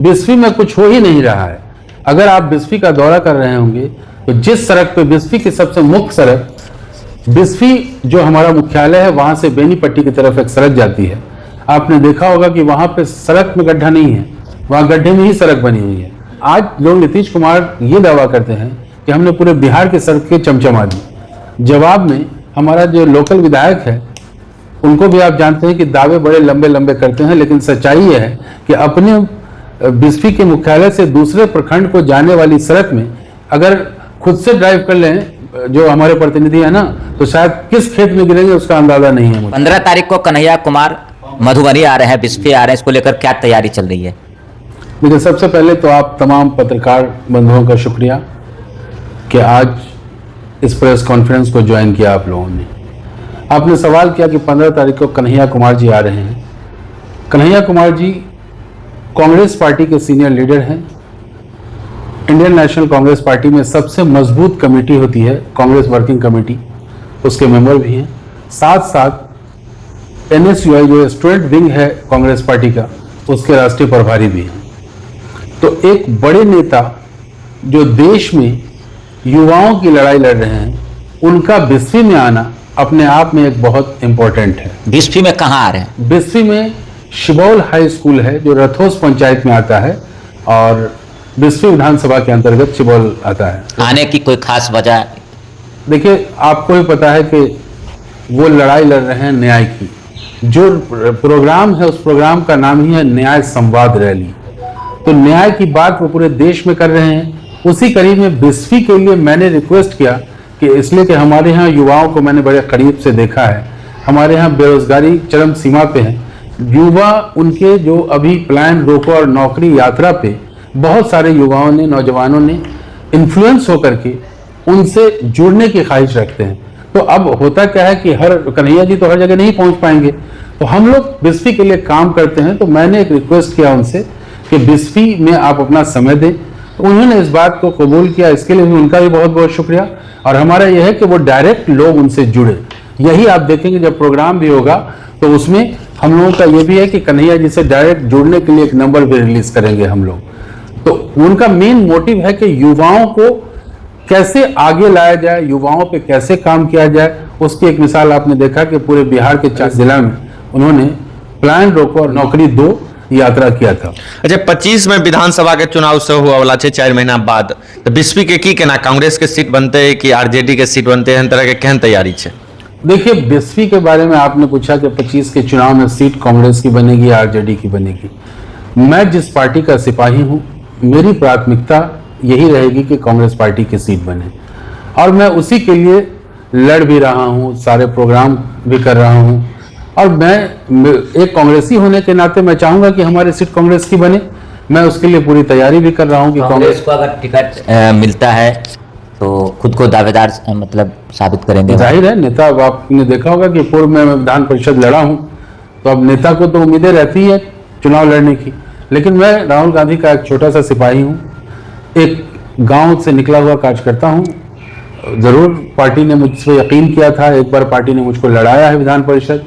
बिस्फी में कुछ हो ही नहीं रहा है। अगर आप बिस्फी का दौरा कर रहे होंगे तो जिस सड़क पे बिस्फी की सबसे मुख्य सड़क, बिस्फी जो हमारा मुख्यालय है वहां से बेनीपट्टी की तरफ एक सड़क जाती है, आपने देखा होगा कि वहां पे सड़क में गड्ढा नहीं है, वहां गड्ढे में ही सड़क बनी हुई है। आज लोग नीतीश कुमार ये दावा करते हैं कि हमने पूरे बिहार की सड़कें चमचमा दी। जवाब में हमारा जो लोकल विधायक है उनको भी आप जानते हैं कि दावे बड़े लंबे लंबे करते हैं, लेकिन सच्चाई यह है कि अपने बिस्फी के मुख्यालय से दूसरे प्रखंड को जाने वाली सड़क में अगर खुद से ड्राइव कर लें जो हमारे प्रतिनिधि है ना, तो शायद किस खेत में गिरेंगे उसका अंदाजा नहीं है मुझे। 15 तारीख को कन्हैया कुमार मधुबनी आ रहे हैं, बिस्फी आ रहे हैं, इसको लेकर क्या तैयारी चल रही है? देखिए, सबसे पहले तो आप तमाम पत्रकार बंधुओं का शुक्रिया कि आज इस प्रेस कॉन्फ्रेंस को ज्वाइन किया आप लोगों ने। आपने सवाल किया कि 15 तारीख को कन्हैया कुमार जी आ रहे हैं। कन्हैया कुमार जी कांग्रेस पार्टी के सीनियर लीडर हैं। इंडियन नेशनल कांग्रेस पार्टी में सबसे मजबूत कमेटी होती है कांग्रेस वर्किंग कमेटी, उसके मेंबर भी हैं। साथ साथ NSUI जो स्टूडेंट विंग है कांग्रेस पार्टी का, उसके राष्ट्रीय प्रभारी भी हैं। तो एक बड़े नेता जो देश में युवाओं की लड़ाई लड़ रहे हैं, उनका बिस्फी में आना अपने आप में एक बहुत इंपॉर्टेंट है। बिस्फी में कहाँ आ रहे हैं? बिस्फी में शिबौल हाई स्कूल है जो रथोस पंचायत में आता है और बिस्फी विधानसभा के अंतर्गत शिबौल आता है। आने की कोई खास वजह? देखिए, आपको भी पता है कि वो लड़ाई लड़ रहे हैं न्याय की। जो प्रोग्राम है उस प्रोग्राम का नाम ही है न्याय संवाद रैली। तो न्याय की बात वो पूरे देश में कर रहे हैं। उसी कड़ी में बिस्फी के लिए मैंने रिक्वेस्ट किया कि इसलिए कि हमारे यहाँ युवाओं को मैंने बड़े करीब से देखा है। हमारे यहाँ बेरोजगारी चरम सीमा पे है। युवा उनके जो अभी प्लान रोको और नौकरी यात्रा पे बहुत सारे युवाओं ने, नौजवानों ने इन्फ्लुएंस होकर के उनसे जुड़ने की ख्वाहिश रखते हैं। तो अब होता क्या है कि हर कन्हैया जी तो हर जगह नहीं पहुंच पाएंगे, तो हम लोग बिस्फी के लिए काम करते हैं। तो मैंने एक रिक्वेस्ट किया उनसे कि बिस्फी में आप अपना समय दें। तो उन्होंने इस बात को कबूल किया, इसके लिए भी उनका भी बहुत बहुत शुक्रिया। और हमारा यह है कि वो डायरेक्ट लोग उनसे जुड़े। यही आप देखेंगे जब प्रोग्राम भी होगा तो उसमें हम लोगों का ये भी है कि कन्हैया जी से डायरेक्ट जुड़ने के लिए एक नंबर भी रिलीज करेंगे हम लोग। तो उनका मेन मोटिव है कि युवाओं को कैसे आगे लाया जाए, युवाओं पे कैसे काम किया जाए। उसकी एक मिसाल आपने देखा कि पूरे बिहार के 4 जिला में उन्होंने प्लान रोको और नौकरी दो यात्रा किया था। अच्छा, 25 में विधानसभा के चुनाव से हुआ वाला 4 महीना बाद तो बिस्फी के की कहना, कांग्रेस के सीट बनते हैं कि RJD के सीट बनते हैं, तरह के कहन तैयारी है? देखिए, बिस्फी के बारे में आपने पूछा कि 25 के चुनाव में सीट कांग्रेस की बनेगी या RJD की बनेगी। मैं जिस पार्टी का सिपाही हूं, मेरी प्राथमिकता यही रहेगी कि कांग्रेस पार्टी की सीट बने और मैं उसी के लिए लड़ भी रहा हूं, सारे प्रोग्राम भी कर रहा हूं। और मैं एक कांग्रेसी होने के नाते मैं चाहूंगा कि हमारी सीट कांग्रेस की बने। मैं उसके लिए पूरी तैयारी भी कर रहा हूं कि कांग्रेस को अगर टिकट मिलता है तो खुद को दावेदार मतलब साबित करेंगे। जाहिर है, नेता आपने देखा होगा कि पूर्व में विधान परिषद लड़ा हूं, तो अब नेता को तो उम्मीदें रहती है चुनाव लड़ने की। लेकिन मैं राहुल गांधी का एक छोटा सा सिपाही हूं, एक गांव से निकला हुआ कार्यकर्ता हूं। जरूर पार्टी ने मुझसे यकीन किया था, एक बार पार्टी ने मुझको लड़ाया है विधान परिषद,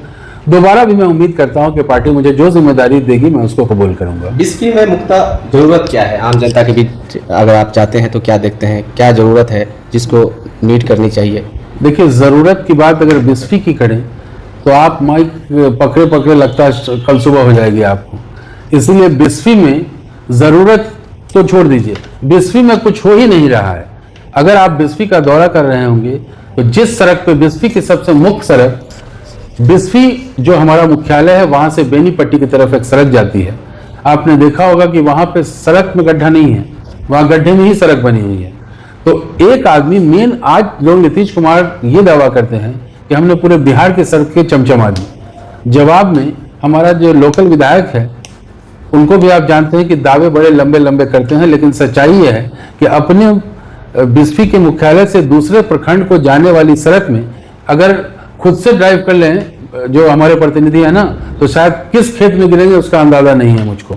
दोबारा भी मैं उम्मीद करता हूं कि पार्टी मुझे जो जिम्मेदारी देगी मैं उसको कबूल करूंगा। बिस्फी में मुख्य जरूरत क्या है आम जनता के बीच अगर आप चाहते हैं तो क्या देखते हैं, क्या जरूरत है जिसको मीट करनी चाहिए? देखिए, जरूरत की बात अगर बिस्फी की करें तो आप माइक पकड़े पकड़े लगता है कल सुबह हो जाएगी आपको। इसलिए बिस्फी में जरूरत तो छोड़ दीजिए, बिस्फी में कुछ हो ही नहीं रहा है। अगर आप बिस्फी का दौरा कर रहे होंगे तो जिस सड़क पे बिस्फी की सबसे मुख्य सड़क, बिस्फी जो हमारा मुख्यालय है वहां से बेनीपट्टी की तरफ एक सड़क जाती है, आपने देखा होगा कि वहां पे सड़क में गड्ढा नहीं है, वहां गड्ढे में ही सड़क बनी हुई है। तो एक आदमी मेन, आज लोग नीतीश कुमार ये दावा करते हैं कि हमने पूरे बिहार की सड़कें चमचमा दी। जवाब में हमारा जो लोकल विधायक है उनको भी आप जानते हैं कि दावे बड़े लंबे लंबे करते हैं, लेकिन सच्चाई यह है कि अपने बिस्फी के मुख्यालय से दूसरे प्रखंड को जाने वाली सड़क में अगर खुद से ड्राइव कर लें जो हमारे प्रतिनिधि है ना, तो शायद किस खेत में गिरेंगे उसका अंदाजा नहीं है मुझको।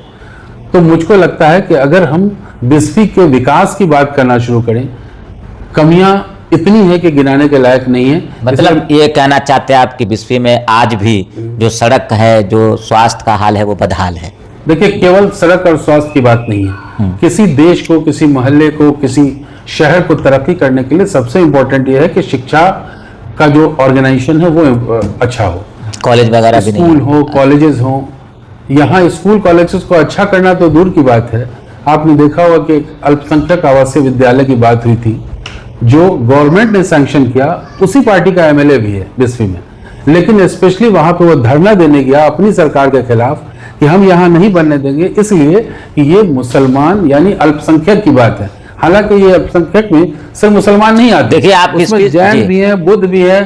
तो मुझको लगता है कि अगर हम बिस्फी के विकास की बात करना शुरू करें, कमियां इतनी है कि गिनाने के लायक नहीं है। मतलब ये कहना चाहते हैं आप कि बिस्फी में आज भी जो सड़क है, जो स्वास्थ्य का हाल है, वो बदहाल है? देखिए, केवल सड़क और स्वास्थ्य की बात नहीं है। किसी देश को, किसी मोहल्ले को, किसी शहर को तरक्की करने के लिए सबसे इंपॉर्टेंट ये है कि शिक्षा का जो ऑर्गेनाइजेशन है वो अच्छा हो, कॉलेज वगैरह भी नहीं स्कूल है। हो, कॉलेजेस हो। यहाँ स्कूल कॉलेजेस को अच्छा करना तो दूर की बात है। आपने देखा होगा कि एक अल्पसंख्यक आवासीय विद्यालय की बात हुई थी, जो गवर्नमेंट ने सैंक्शन किया, उसी पार्टी का एमएलए भी है बिस्फी में, लेकिन स्पेशली वहां पे वो धरना देने गया अपनी सरकार के खिलाफ कि हम यहाँ नहीं बनने देंगे, इसलिए कि ये मुसलमान यानी अल्पसंख्यक की बात है। हालांकि ये अल्पसंख्यक में सिर्फ मुसलमान नहीं आते, देखिए आप उसमें इसकी- जैन जी। भी है, बुद्ध भी है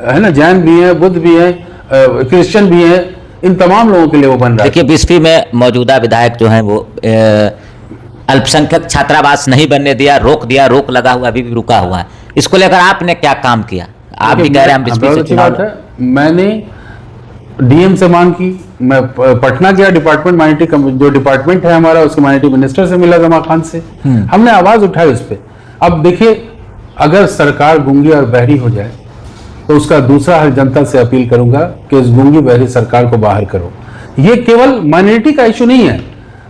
ना, जैन भी है, बुद्ध भी है, क्रिश्चियन भी है, इन तमाम लोगों के लिए वो बन रहा है। देखिए बिस्फी में मौजूदा विधायक जो हैं वो अल्पसंख्यक छात्रावास नहीं बनने दिया, रोक दिया, रोक लगा हुआ, अभी भी रुका हुआ है। इसको लेकर आपने क्या काम किया? आप भी कह रहे हैं हम बिस्फी से बहुत अच्छी चुनाव बात है। मैंने डीएम से मांग की, मैं पटना गया, डिपार्टमेंट माइनॉरिटी जो डिपार्टमेंट है हमारा, उसके माइनॉरिटी मिनिस्टर से मिला, जमा खान से, हमने आवाज उठाई उस पर। अब देखिए, अगर सरकार गूंगी और बहरी हो जाए तो उसका दूसरा हल जनता से अपील करूंगा कि इस गूंगी बहरी सरकार को बाहर करो। ये केवल माइनॉरिटी का इशू नहीं है।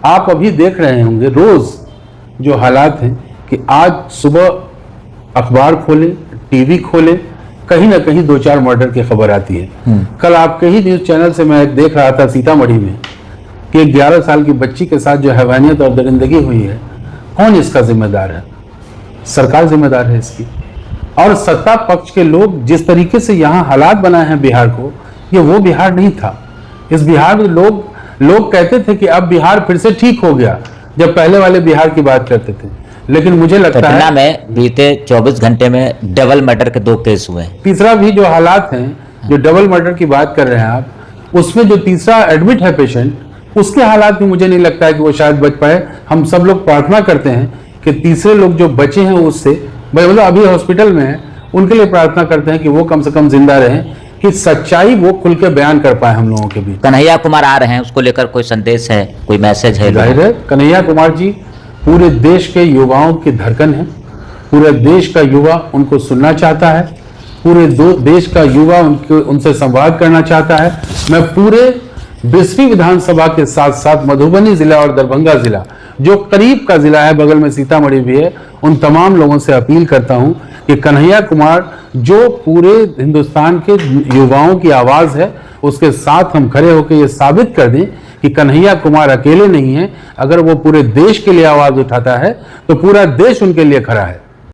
आप अभी देख रहे होंगे रोज जो हालात हैं कि आज सुबह अखबार खोले, टीवी खोले, कहीं ना कहीं 2-4 मर्डर की खबर आती है। कल आपके ही न्यूज चैनल से मैं देख रहा था सीतामढ़ी में कि 11 साल की बच्ची के साथ जो हैवानियत और दरिंदगी हुई है, कौन इसका जिम्मेदार है? सरकार जिम्मेदार है इसकी। और सत्ता पक्ष के लोग जिस तरीके से यहाँ हालात बनाए हैं बिहार को, ये वो बिहार नहीं था। इस बिहार में लोग कहते थे कि अब बिहार फिर से ठीक हो गया, जब पहले वाले बिहार की बात करते थे। लेकिन मुझे लगता पटना है में बीते 24 घंटे में डबल मर्डर के 2 केस हुए हैं। तीसरा भी जो हालात हैं, जो डबल मर्डर की बात कर रहे हैं आप, उसमें जो तीसरा एडमिट है पेशेंट, उसके हालात भी मुझे नहीं लगता है कि वो शायद बच पाए। हम सब लोग प्रार्थना करते हैं कि तीसरे लोग जो बचे हैं उससे, मतलब अभी हॉस्पिटल में हैं, उनके लिए प्रार्थना करते हैं कि वो कम से कम जिंदा रहें, कि सच्चाई वो खुल के बयान कर पाए हम लोगों के बीच। कन्हैया कुमार आ रहे हैं, उसको लेकर कोई संदेश है, कोई मैसेज है? जाहिर है कन्हैया कुमार जी पूरे देश के युवाओं की धड़कन है। पूरे देश का युवा उनको सुनना चाहता है, पूरे देश का युवा उनसे संवाद करना चाहता है। मैं पूरे बिस्फी विधानसभा के साथ साथ मधुबनी जिला और दरभंगा जिला, जो करीब का जिला है, बगल में सीतामढ़ी भी है, उन तमाम लोगों से अपील करता हूं कि कन्हैया कुमार जो पूरे हिंदुस्तान के युवाओं की आवाज है, उसके साथ हम खड़े होकर ये साबित कर दें कि कन्हैया कुमार अकेले नहीं है। अगर वो पूरे देश के लिए आवाज उठाता है तो पूरा देश उनके लिए खड़ा है।